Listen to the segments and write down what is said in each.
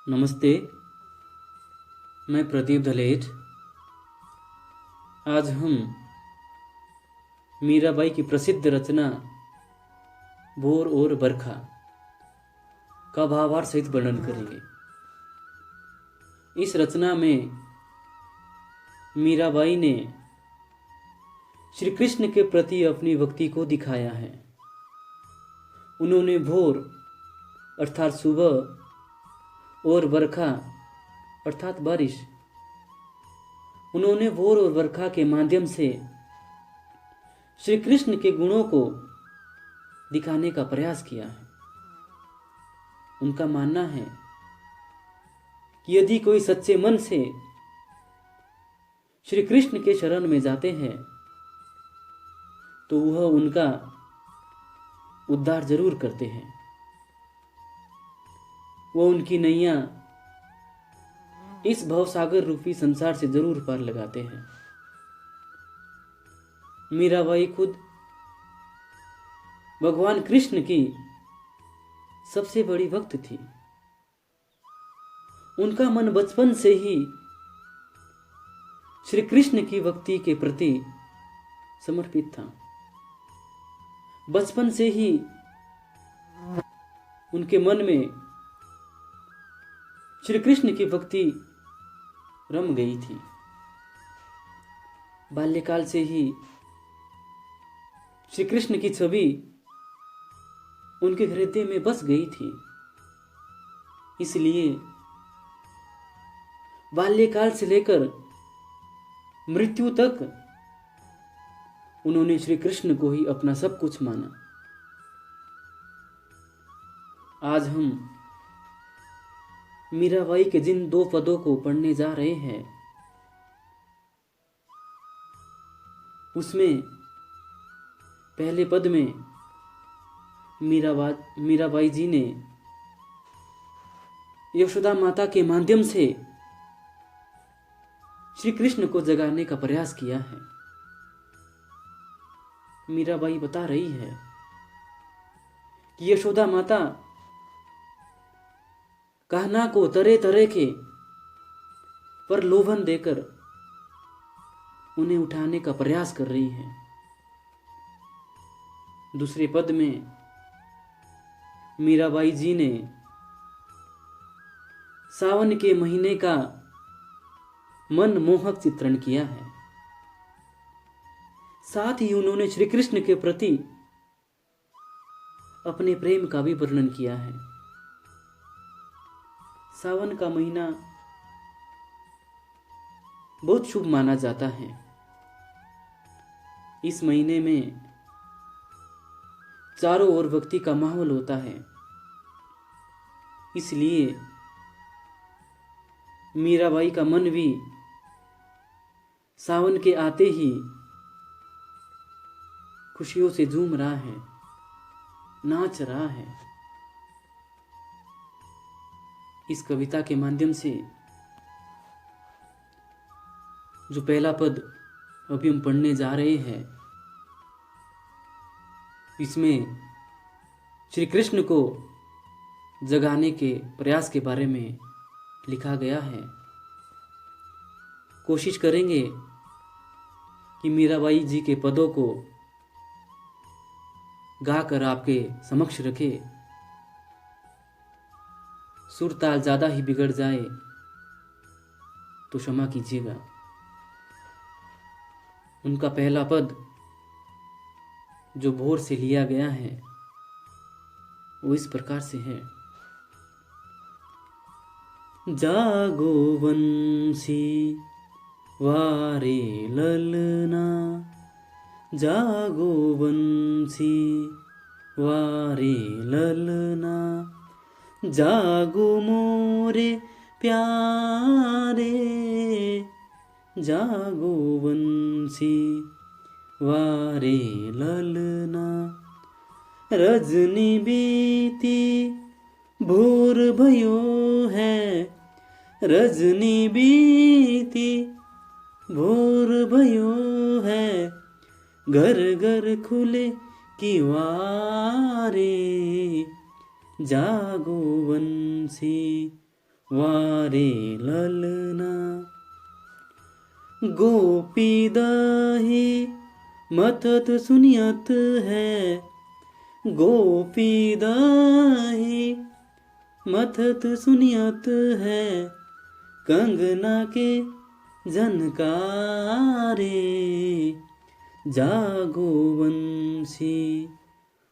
नमस्ते। मैं प्रदीप धलेट। आज हम मीराबाई की प्रसिद्ध रचना भोर और बरखा का भावार्थ सहित वर्णन करेंगे। इस रचना में मीराबाई ने श्री कृष्ण के प्रति अपनी भक्ति को दिखाया है। उन्होंने भोर अर्थात सुबह और बरखा अर्थात बारिश, उन्होंने भोर और बरखा के माध्यम से श्री कृष्ण के गुणों को दिखाने का प्रयास किया है। उनका मानना है कि यदि कोई सच्चे मन से श्री कृष्ण के शरण में जाते हैं तो वह उनका उद्धार जरूर करते हैं। वह उनकी नैया इस भवसागर रूपी संसार से जरूर पार लगाते हैं। मीराबाई खुद भगवान कृष्ण की सबसे बड़ी भक्त थी। उनका मन बचपन से ही श्री कृष्ण की भक्ति के प्रति समर्पित था। बचपन से ही उनके मन में श्री कृष्ण की भक्ति रम गई थी। बाल्यकाल से ही श्री कृष्ण की छवि उनके हृदय में बस गई थी। इसलिए बाल्यकाल से लेकर मृत्यु तक उन्होंने श्री कृष्ण को ही अपना सब कुछ माना। आज हम मीराबाई के जिन दो पदों को पढ़ने जा रहे हैं उसमें पहले पद में मीराबाई जी ने यशोदा माता के माध्यम से श्री कृष्ण को जगाने का प्रयास किया है। मीराबाई बता रही है कि यशोदा माता कान्हा को तरह तरह के प्रलोभन देकर उन्हें उठाने का प्रयास कर रही है। दूसरे पद में मीराबाई जी ने सावन के महीने का मनमोहक चित्रण किया है। साथ ही उन्होंने श्री कृष्ण के प्रति अपने प्रेम का भी वर्णन किया है। सावन का महीना बहुत शुभ माना जाता है। इस महीने में चारों ओर भक्ति का माहौल होता है। इसलिए मीराबाई का मन भी सावन के आते ही खुशियों से झूम रहा है, नाच रहा है। इस कविता के माध्यम से जो पहला पद अभी हम पढ़ने जा रहे हैं इसमें श्री कृष्ण को जगाने के प्रयास के बारे में लिखा गया है। कोशिश करेंगे कि मीराबाई जी के पदों को गाकर आपके समक्ष रखे। सुर ताल ज्यादा ही बिगड़ जाए तो क्षमा कीजिएगा। उनका पहला पद जो भोर से लिया गया है वो इस प्रकार से है। जागो वंशी वारे ललना, जागो वंशी वारे ललना, जागो मोरे प्यारे, जागो वंशी वारे ललना। रजनी बीती भोर भयो है, रजनी बीती भोर भयो है, घर घर खुले किवारे, जागो वंशी वारे ललना। गोपी दही मथत सुनियत है, गोपी दही मथत सुनियत है, कंगना के झनकारे। जागो बंसी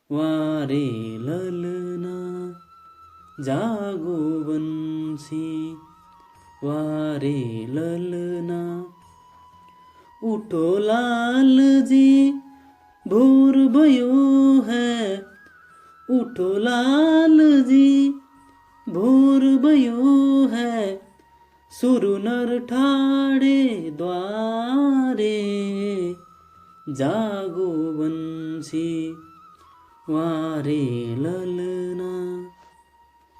वारे ललना, जागो बंसी वारे ललना। उठो लाल जी भोर भयो है, उठो लाल जी भोर भयो है, सुरु नर ठाड़े द्वारे। जागो बंसी वारे ललना,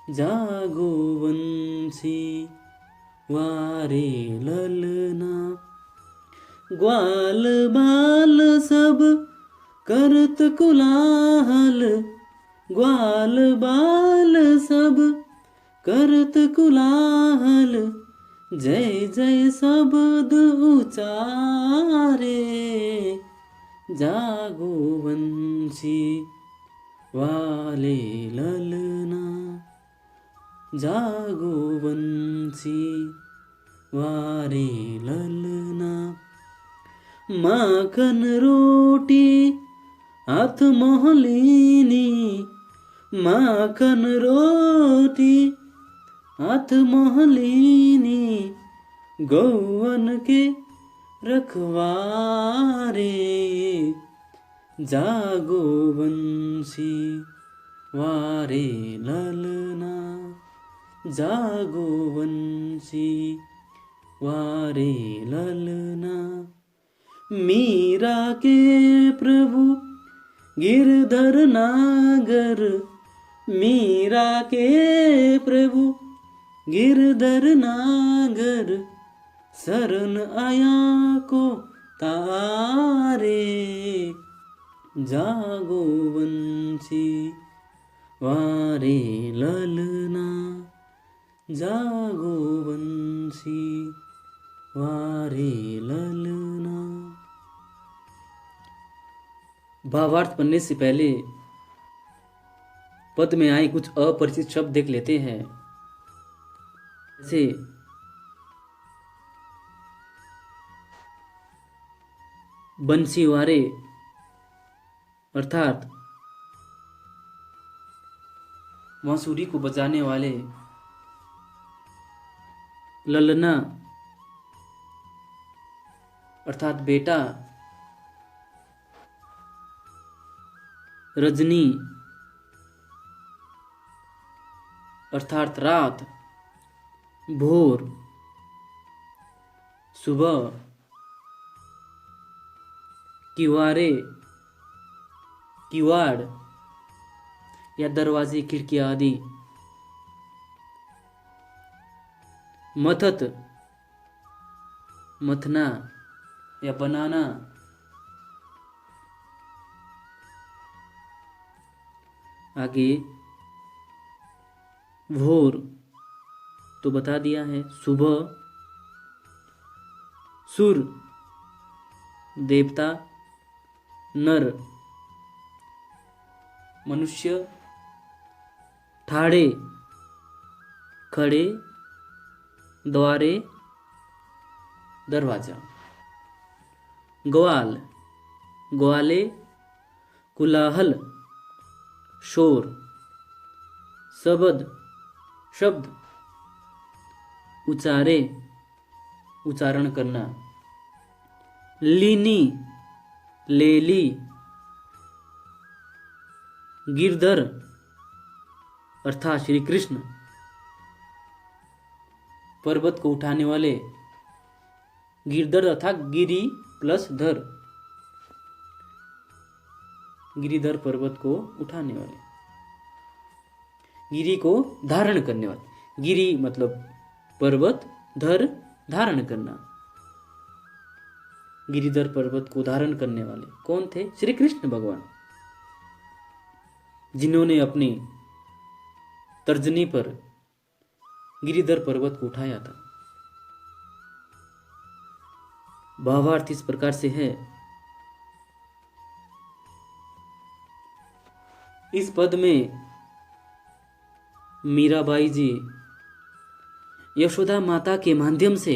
जागो बंसी वारे ललना। ग्वाल बाल सब करत कुलाहल, ग्वाल बाल सब करत कुलाहल, जय जय शब्द उचारे। जागो बंसी वाले ललना, जागो बंसी वारे ललना। माखन रोटी हाथ मोहलीनी, माखन रोटी हाथ मोहलीनी, गौवन के रखवारे। जागो बंसी वारे ललना, जागो बंसी वारे ललना। मीरा के प्रभु गिरधर नागर, मीरा के प्रभु गिरधर नागर, शरण आया को तारे। जागो बंसी वारे ललना, जागो बंसी वारे ललना। भावार्थ पढ़ने से पहले पद में आए कुछ अपरिचित शब्द देख लेते हैं। जैसे बंसीवारे अर्थात बांसुरी को बजाने वाले, ललना अर्थात बेटा, रजनी अर्थात रात, भोर सुबह, किवारे किवाड़ या दरवाजे खिड़कियां आदि, मथत मथना या बनाना, आगे भोर तो बता दिया है, सुबह, सुर देवता, नर मनुष्य, ठाड़े खड़े, द्वारे दरवाजा। ग्वाल ग्वाले, कुलाहल शोर, शब्द शब्द, उचारे उच्चारण करना, लीनी लेली, गिरधर अर्थात श्री कृष्ण, पर्वत को उठाने वाले, गिरधर अर्थात गिरी प्लस धर, गिरिधर पर्वत को उठाने वाले, गिरी को धारण करने वाले। गिरी मतलब पर्वत, धर धारण करना। गिरिधर पर्वत को धारण करने वाले कौन थे? श्री कृष्ण भगवान, जिन्होंने अपनी तर्जनी पर गिरिधर पर्वत को उठाया था। भावार्थ इस प्रकार से है, इस पद में मीराबाई जी यशोदा माता के माध्यम से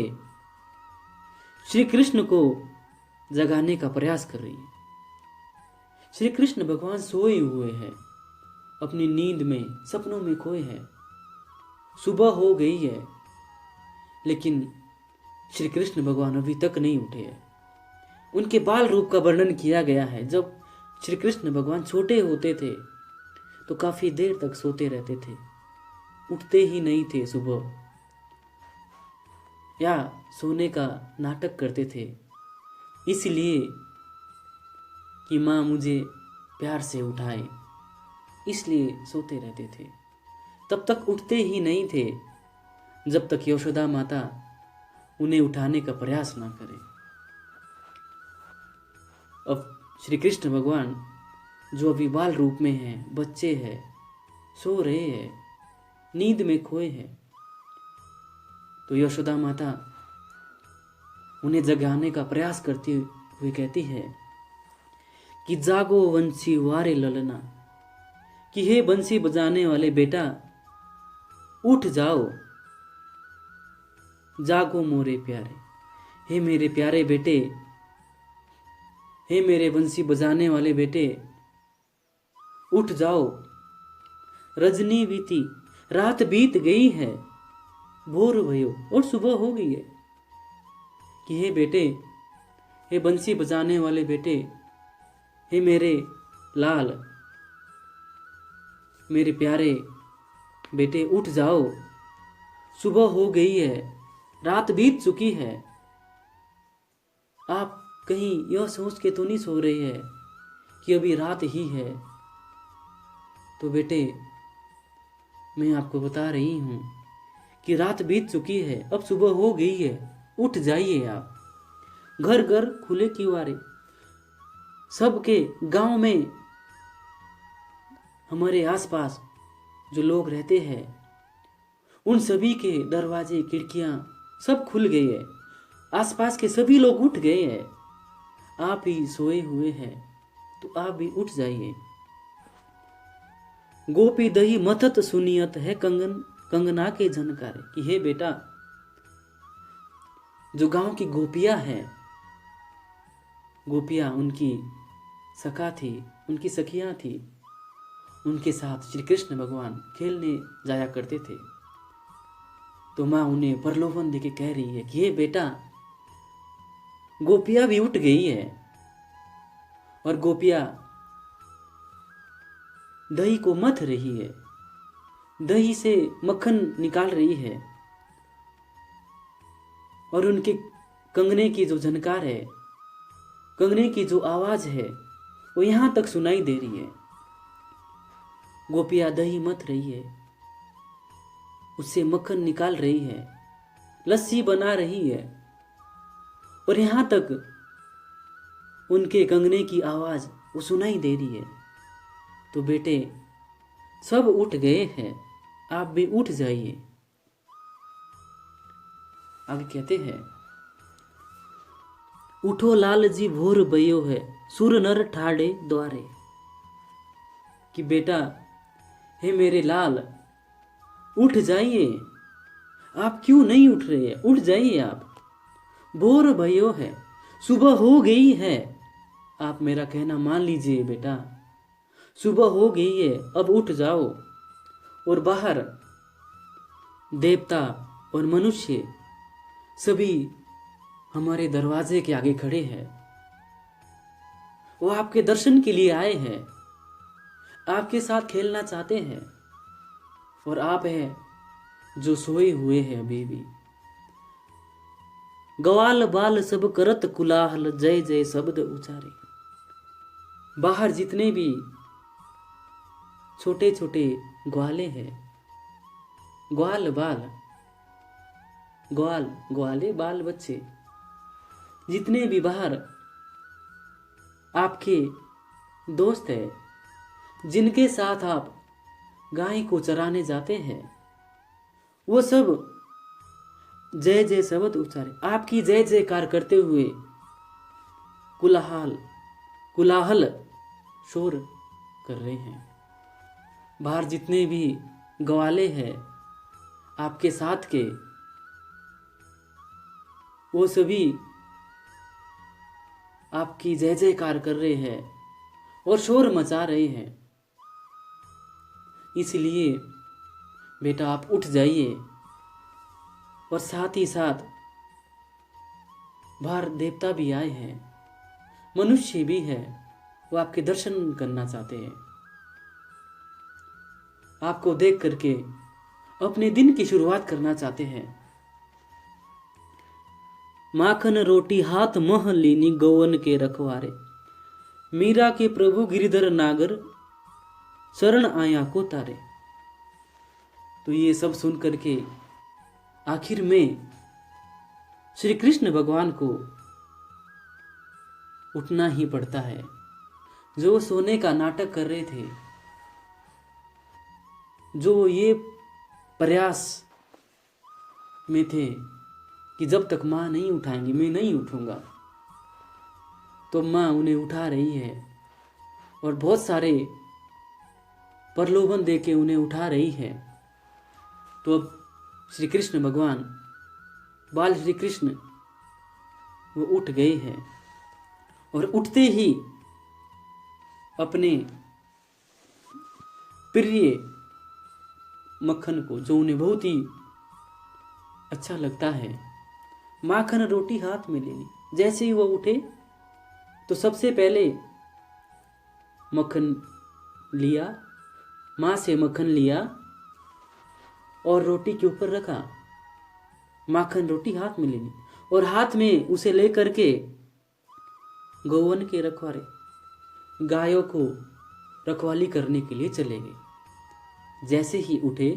श्री कृष्ण को जगाने का प्रयास कर रही है। श्री कृष्ण भगवान सोए हुए हैं, अपनी नींद में, सपनों में खोए हैं। सुबह हो गई है, लेकिन श्री कृष्ण भगवान अभी तक नहीं उठे हैं। उनके बाल रूप का वर्णन किया गया है। जब श्री कृष्ण भगवान छोटे होते थे तो काफी देर तक सोते रहते थे, उठते ही नहीं थे सुबह, या सोने का नाटक करते थे, इसलिए कि माँ मुझे प्यार से उठाए, इसलिए सोते रहते थे। तब तक उठते ही नहीं थे जब तक यशोदा माता उन्हें उठाने का प्रयास ना करे। अब श्री कृष्ण भगवान जो अभी बाल रूप में हैं, बच्चे हैं, सो रहे हैं, नींद में खोए हैं, तो यशोदा माता उन्हें जगाने का प्रयास करती हुई कहती है कि जागो वंशी वारे ललना, कि हे बंसी बजाने वाले बेटा उठ जाओ, जागो मोरे प्यारे, हे मेरे प्यारे बेटे, हे मेरे बंसी बजाने वाले बेटे उठ जाओ। रजनी बीती, रात बीत गई है, भोर भयो और सुबह हो गई है। कि हे बेटे, हे बंसी बजाने वाले बेटे, हे मेरे लाल, मेरे प्यारे बेटे उठ जाओ, सुबह हो गई है, रात बीत चुकी है। आप कहीं यह सोच के तो नहीं सो रहे हैं कि अभी रात ही है? तो बेटे मैं आपको बता रही हूँ कि रात बीत चुकी है, अब सुबह हो गई है, उठ जाइए आप। घर घर खुले किवारे, सबके गांव में, हमारे आसपास जो लोग रहते हैं उन सभी के दरवाजे खिड़कियां सब खुल गए हैं, आसपास के सभी लोग उठ गए हैं। आप ही सोए हुए हैं, तो आप भी उठ जाइए। गोपी दही मथत सुनियत है कंगना के झनकारे, कि हे बेटा, जो गांव की गोपियां हैं, गोपियां उनकी सखा थी, उनकी सखियां थी, उनके साथ श्री कृष्ण भगवान खेलने जाया करते थे। तो माँ उन्हें प्रलोभन देके कह रही है कि हे बेटा, गोपियां भी उठ गई है और गोपियां दही को मथ रही है, दही से मक्खन निकाल रही है, और उनके कंगने की जो झनकार है, कंगने की जो आवाज है, वो यहां तक सुनाई दे रही है। गोपियां दही मथ रही है, उससे मक्खन निकाल रही है, लस्सी बना रही है, और यहां तक उनके कंगने की आवाज वो सुनाई दे रही है। तो बेटे, सब उठ गए हैं, आप भी उठ जाइए। आगे कहते हैं, उठो लाल जी भोर भयो है, सुर नर ठाड़े द्वारे, कि बेटा, हे मेरे लाल, उठ जाइए। आप क्यों नहीं उठ रहे हैं? उठ जाइए आप। भोर भयो है, सुबह हो गई है। आप मेरा कहना मान लीजिए बेटा, सुबह हो गई है, अब उठ जाओ। और बाहर देवता और मनुष्य सभी हमारे दरवाजे के आगे खड़े हैं। वो आपके दर्शन के लिए आए हैं, आपके साथ खेलना चाहते हैं, और आप हैं जो सोए हुए हैं अभी भी। ग्वाल बाल सब करत कुलाहल, जय जय शब्द उचारे। बाहर जितने भी छोटे छोटे ग्वाले हैं, ग्वाल बाल, ग्वाल ग्वाले बाल बच्चे, जितने भी बाहर आपके दोस्त हैं, जिनके साथ आप गाय को चराने जाते हैं, वो सब जय जय शब्द उच्चारे, आपकी जय जयकार करते हुए कुलाहल शोर कर रहे हैं। बाहर जितने भी ग्वाले हैं आपके साथ के, वो सभी आपकी जय जयकार कर रहे हैं और शोर मचा रहे हैं। इसलिए बेटा आप उठ जाइए, और साथ ही साथ बाहर देवता भी आए हैं, मनुष्य भी है, वो आपके दर्शन करना चाहते हैं। आपको देख करके अपने दिन की शुरुआत करना चाहते हैं। माखन रोटी हाथ मह लीनी गौवन के रखवारे, मीरा के प्रभु गिरिधर नागर शरण आया को तारे। तो ये सब सुन करके आखिर में श्री कृष्ण भगवान को उठना ही पड़ता है। जो सोने का नाटक कर रहे थे, जो ये प्रयास में थे कि जब तक माँ नहीं उठाएंगी मैं नहीं उठूंगा, तो माँ उन्हें उठा रही है और बहुत सारे प्रलोभन देके उन्हें उठा रही है। तो अब श्री कृष्ण भगवान, बाल श्री कृष्ण, वो उठ गए हैं और उठते ही अपने प्रिय मक्खन को, जो उन्हें बहुत ही अच्छा लगता है, माखन रोटी हाथ में लेनी। जैसे ही वो उठे तो सबसे पहले मक्खन लिया, माँ से मक्खन लिया और रोटी के ऊपर रखा। माखन रोटी हाथ में लेनी और हाथ में उसे लेकर के गौवन के रखवारे, गायों को रखवाली करने के लिए चले गए। जैसे ही उठे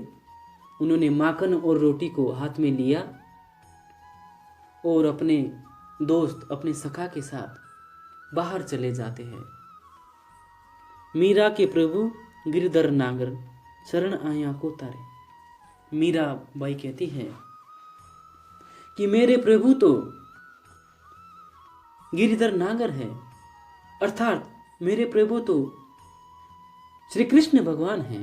उन्होंने माखन और रोटी को हाथ में लिया और अपने दोस्त, अपने सखा के साथ बाहर चले जाते हैं। मीरा के प्रभु गिरधर नागर शरण आया को तारे। मीरा बाई कहती है कि मेरे प्रभु तो गिरिधर नागर है, अर्थात मेरे प्रभु तो श्री कृष्ण भगवान हैं,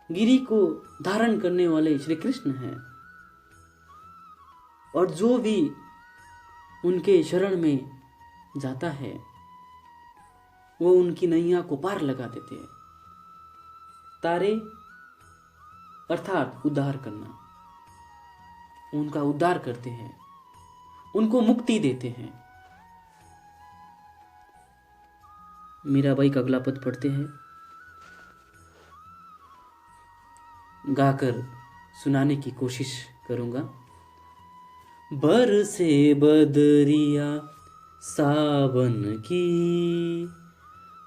गिरी को धारण करने वाले श्री कृष्ण हैं, और जो भी उनके शरण में जाता है वो उनकी नैया को पार लगा देते हैं। तारे अर्थात उद्धार करना, उनका उद्धार करते हैं, उनको मुक्ति देते हैं। मीराबाई का अगला पद पढ़ते हैं, गाकर सुनाने की कोशिश करूंगा। बरसे बदरिया सावन की,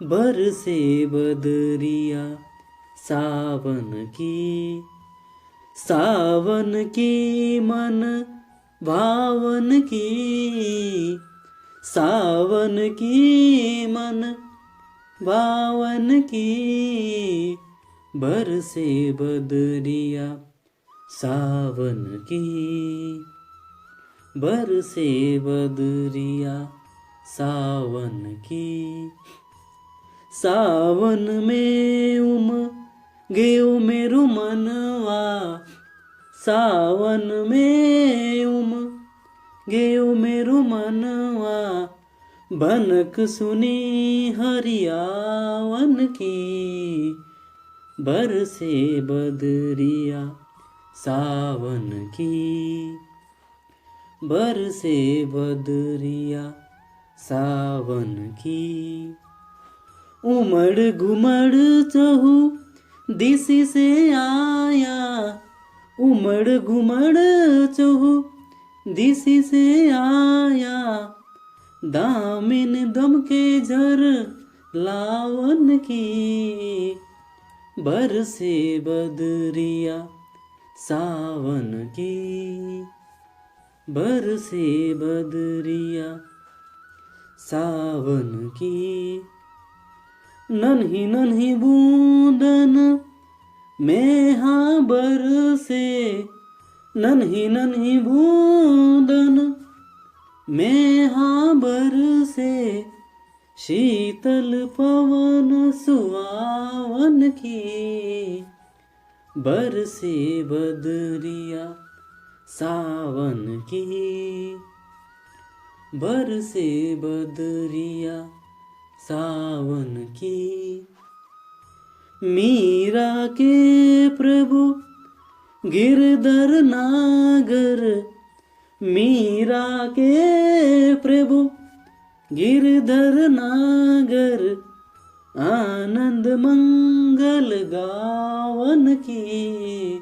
बरसे बदरिया सावन की, सावन की मन भावन की, सावन की मन भावन की, बरसे बदरिया सावन की, बरसे बदरिया सावन की, सावन में गेऊ मेरो मनवा, सावन में गेऊ मेरो मनवा, भनक सुनी हरियावन की, बरसे बदरिया सावन की, बरसे बदरिया सावन की, उमड़ घुमड़ चहु दिशि से आया, उमड़ घुमड़ चहु दिशि से आया, दामिन दम के झर लावन की, बरसे बदरिया सावन की, बरसे बदरिया सावन की, नन्ही नन्ही बूंदन मैं हाँ बरसे नन्ही नन्ही बूंदन, मैं हाँ बरसे शीतल पवन सुहावन की, बरसे बदरिया सावन की, बरसे बदरिया सावन की। मीरा के प्रभु गिरधर नागर, मीरा के प्रभु गिरधर नागर, आनंद मंगल गावन की,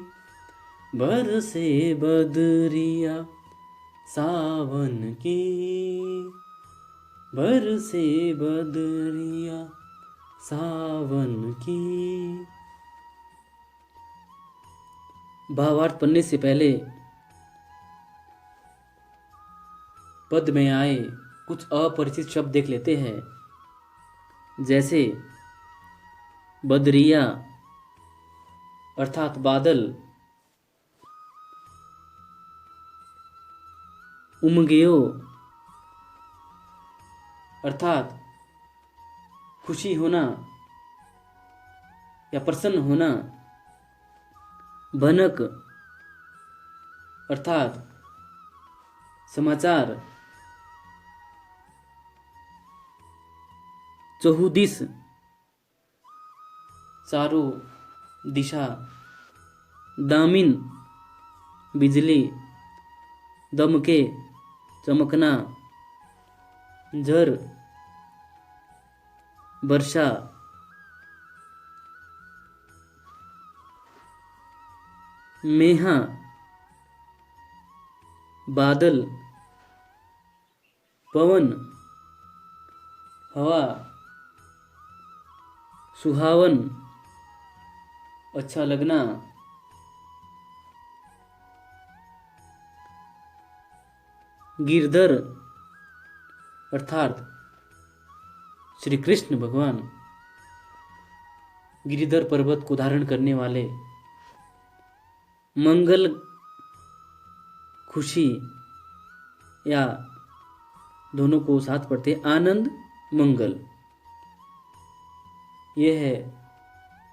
बरसे बदरिया सावन की, बरसे बदरिया सावन की। भावार्थ पढ़ने से पहले पद में आए कुछ अपरिचित शब्द देख लेते हैं। जैसे बदरिया अर्थात बादल, उमगेयो अर्थात खुशी होना या प्रसन्न होना, भनक अर्थात समाचार, चहुदिश चारों दिशा, दामिन बिजली, दमके चमकना, झर वर्षा, मेहा बादल, पवन हवा, सुहावन अच्छा लगना, गिरधर अर्थात श्री कृष्ण भगवान गिरिधर पर्वत को धारण करने वाले, मंगल खुशी या दोनों को साथ पढ़ते आनंद मंगल। यह है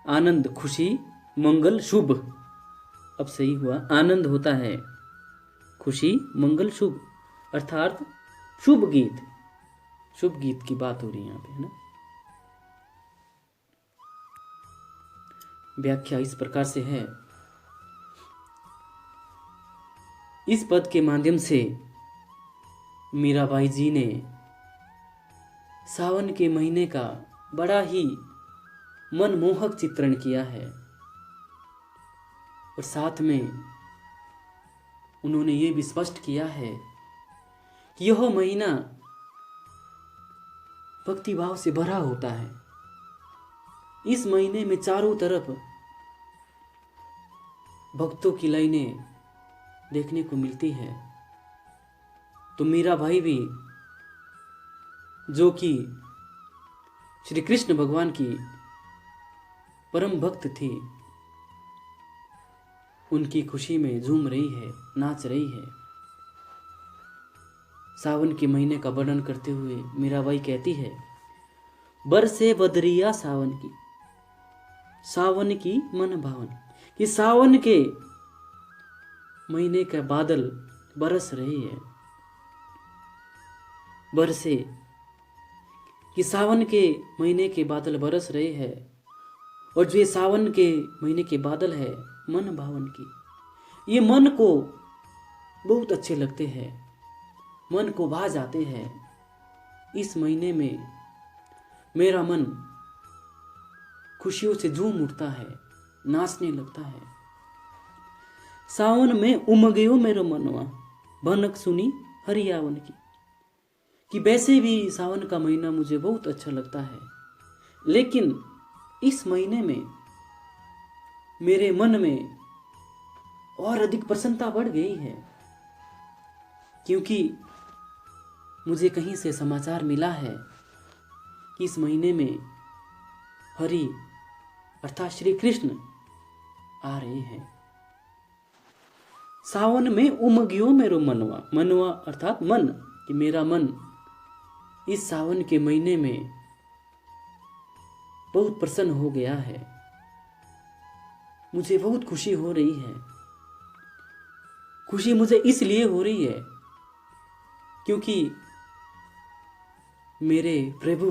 आनंद खुशी, मंगल शुभ। अब सही हुआ, आनंद होता है, खुशी मंगल शुभ अर्थात शुभ गीत, शुभ गीत की बात हो रही है यहाँ पे, है ना। व्याख्या इस प्रकार से है। इस पद के माध्यम से मीराबाई जी ने सावन के महीने का बड़ा ही मनमोहक चित्रण किया है और साथ में उन्होंने ये भी स्पष्ट किया है कि यह महीना भक्ति भाव से भरा होता है। इस महीने में चारों तरफ भक्तों की लाइनें देखने को मिलती है। तो मीराबाई भी, जो कि श्री कृष्ण भगवान की परम भक्त थी, उनकी खुशी में झूम रही है, नाच रही है। सावन के महीने का वर्णन करते हुए मीराबाई कहती है, बरसे बदरिया सावन की, सावन की मन भावन, कि सावन के महीने के बादल बरस रहे हैं। बरसे कि सावन के महीने के बादल बरस रहे हैं, और जो ये सावन के महीने के बादल है मन भावन की, ये मन को बहुत अच्छे लगते हैं, मन को भा जाते हैं। इस महीने में मेरा मन खुशियों से झूम उठता है, नाचने लगता है। सावन में उमगेयो मेरो मनवा, भनक सुनी हरियावन की, कि वैसे भी सावन का महीना मुझे बहुत अच्छा लगता है, लेकिन इस महीने में मेरे मन में और अधिक प्रसन्नता बढ़ गई है, क्योंकि मुझे कहीं से समाचार मिला है कि इस महीने में हरि अर्थात श्री कृष्ण आ रहे हैं। सावन में उमगियो मेरो मनवा, मनवा अर्थात मन, कि मेरा मन इस सावन के महीने में बहुत प्रसन्न हो गया है। मुझे बहुत खुशी हो रही है। खुशी मुझे इसलिए हो रही है क्योंकि मेरे प्रभु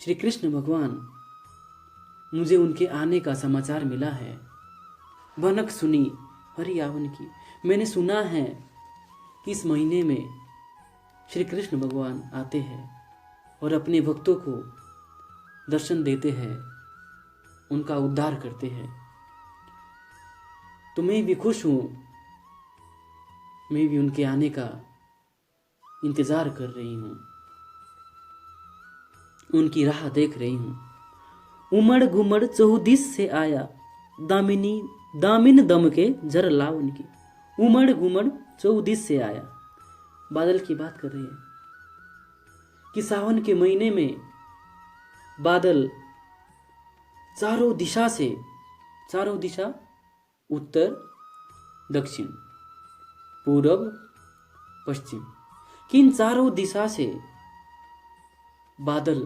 श्री कृष्ण भगवान, मुझे उनके आने का समाचार मिला है। भनक सुनी हरियावन की। मैंने सुना है कि इस महीने में श्री कृष्ण भगवान आते हैं और अपने भक्तों को दर्शन देते हैं, उनका उद्धार करते हैं। तो मैं भी खुश हूँ, मैं भी उनके आने का इंतजार कर रही हूँ, उनकी राह देख रही हूँ। उमड़ घुमड़ चौदिस से आया, दामिन दम के जर लावन की। उमड़ घुमड़ चौदिस से आया, बादल की बात कर रही है कि सावन के महीने में बादल चारों दिशा उत्तर दक्षिण पूरब पश्चिम, किन चारों दिशा से बादल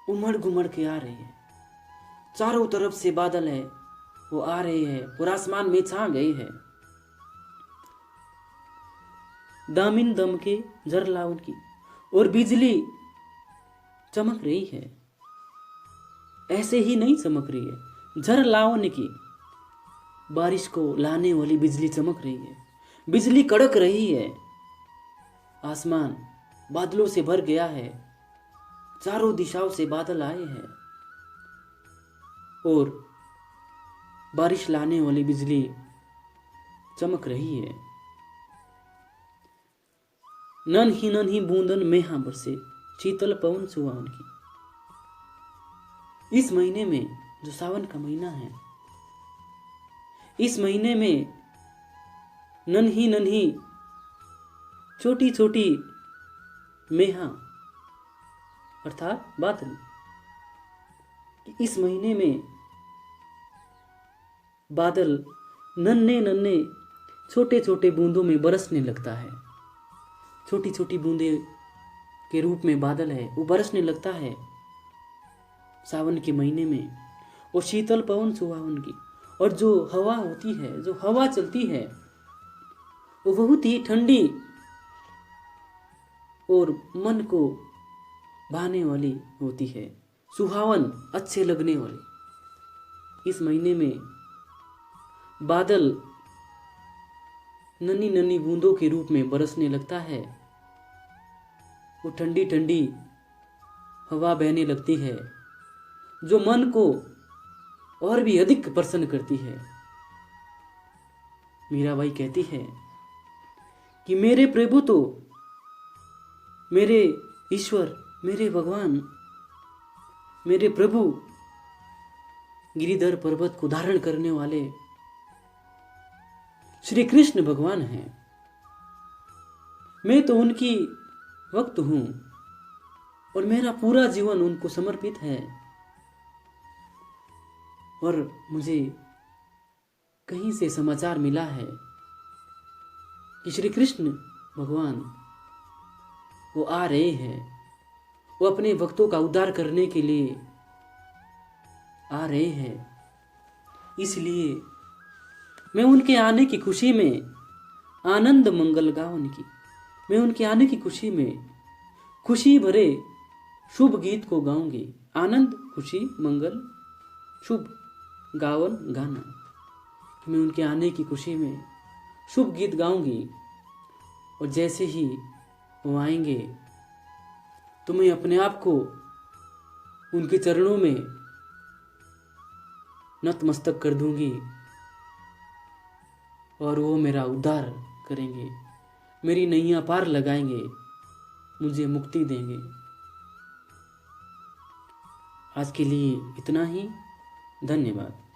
उमड़ घुमड़ के आ रहे हैं। चारों तरफ से बादल है, वो आ रहे हैं और आसमान में छा गए हैं। दामिन दम के जर लाउन की, और बिजली चमक रही है। ऐसे ही नहीं चमक रही है, झर लावन की, बारिश को लाने वाली बिजली चमक रही है। बिजली कड़क रही है। आसमान बादलों से भर गया है। चारों दिशाओं से बादल आए हैं और बारिश लाने वाली बिजली चमक रही है। नन्ही बूंदन मेहा बरसे, शीतल पवन सुहावन की। इस महीने में, जो सावन का महीना है, इस महीने में नन्ही छोटी छोटी मेहा अर्थात बादल, इस महीने में बादल नन्हे छोटे छोटे बूंदों में बरसने लगता है। छोटी छोटी बूंदे के रूप में बादल है, वो बरसने लगता है सावन के महीने में। और शीतल पवन सुहावन की, और जो हवा होती है, जो हवा चलती है, वो बहुत ही ठंडी और मन को भाने वाली होती है, सुहावन, अच्छे लगने वाली। इस महीने में बादल नन्ही बूंदों के रूप में बरसने लगता है। वो ठंडी ठंडी हवा बहने लगती है, जो मन को और भी अधिक प्रसन्न करती है। मीराबाई कहती है कि मेरे प्रभु तो, मेरे ईश्वर, मेरे भगवान, मेरे प्रभु गिरिधर पर्वत को धारण करने वाले श्री कृष्ण भगवान हैं। मैं तो उनकी भक्त हूं और मेरा पूरा जीवन उनको समर्पित है। और मुझे कहीं से समाचार मिला है कि श्री कृष्ण भगवान वो आ रहे हैं, वो अपने भक्तों का उद्धार करने के लिए आ रहे हैं। इसलिए मैं उनके आने की खुशी में आनंद मंगल गावन की, मैं उनके आने की खुशी में खुशी भरे शुभ गीत को गाऊंगी। आनंद, खुशी, मंगल, शुभ, गावन, गाना। मैं उनके आने की खुशी में शुभ गीत गाऊंगी। और जैसे ही वो आएंगे तो मैं अपने आप को उनके चरणों में नतमस्तक कर दूंगी और वो मेरा उद्धार करेंगे, मेरी नैया पार लगाएंगे, मुझे मुक्ति देंगे। आज के लिए इतना ही। धन्यवाद।